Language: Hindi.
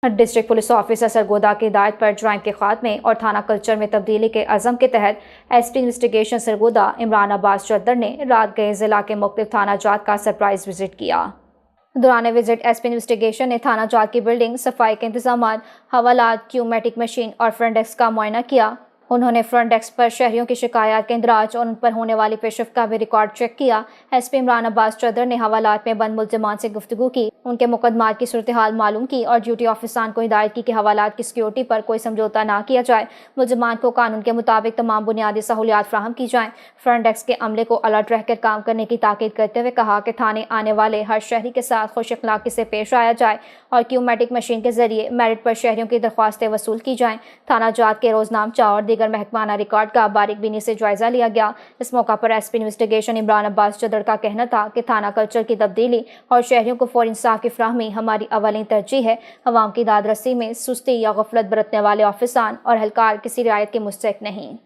डिस्ट्रिक्ट पुलिस ऑफिसर सरगोदा की हिदायत पर ज्राइम के खात्मे और थाना कल्चर में तब्दीली के अज़म के तहत SP इन्वेस्टिगेशन सरगोदा इमरान अब्बास चद्दर ने रात गए जिला के मुख्तलिफ थाना जात का सरप्राइज विजिट किया। दौरान विजिट SP इन्वेस्टिगेशन ने थाना जात की बिल्डिंग, सफाई के इंतजाम, हवालात, क्यूमेटिक मशीन और फ्रंट डेस्क का मुआयना किया। उन्होंने फ्रंट डेस्क पर शहरियों की शिकायत के इंदराज और उन पर होने वाली पेशरफ्त का भी रिकॉर्ड चेक किया। SP इमरान अब्बास चद्दर ने हवालात में बंद मुल्ज़िमान से गुफ्तगू की, उनके मुकदमात की सूरत हाल मालूम की और ड्यूटी ऑफिसरान को हिदायत की कि हवालात की सिक्योरिटी पर कोई समझौता ना किया जाए। मुल्ज़िमान को कानून के मुताबिक तमाम बुनियादी सहूलियात फ्राहम की जाएँ। फ्रंट डेस्क के अमले को अलर्ट रहकर काम करने की ताकीद करते हुए कहा कि थाने आने वाले हर शहरी के साथ खुश अखलाकी से पेश आया जाए और क्यूमेटिक मशीन के जरिए मेरिट पर शहरियों की दरख्वास्तें वसूल की जाएँ। थाना जात के रोजनामचा और दीगर महकमाना रिकॉर्ड का बारीक बीनी से जायजा लिया गया। इस मौका पर SP इन्वेस्टिगेशन इमरान अब्बास चद्दर का कहना था कि थाना कल्चर की तब्दीली और शहरियों को फौरी इंसाफ की फ्राहमी हमारी अवली तरजीह है। अवाम की दाद रसी में सुस्ती या गफलत बरतने वाले ऑफिसरान और एहलकार किसी रियायत के मुस्तहिक नहीं।